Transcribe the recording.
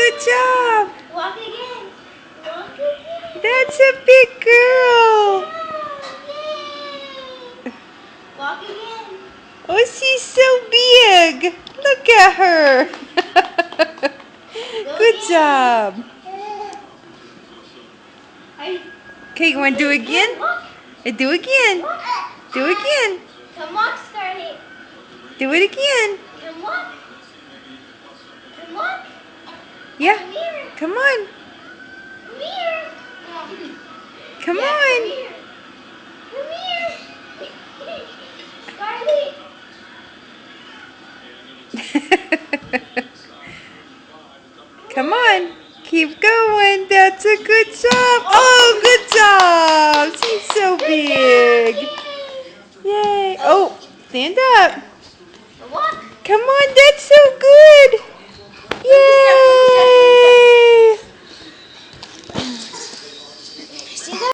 Good job. Walk again. Walk again. That's a big girl. Yay. Walk again. Oh, she's so big. Look at her. Go Good again. job. Hey. Okay, you want to do it again? Walk. Do again. Walk. Do again. Come walk, Scarlet. Do it again. Come walk. Come walk. Yeah. Come here. Come on. Come here. Come Yeah, on. Come here. Come here. Scarlet. Come on. Keep going. That's a good job. Oh, good job. She's so big. Yay. Oh, stand up. Walk. Come on. That's so good.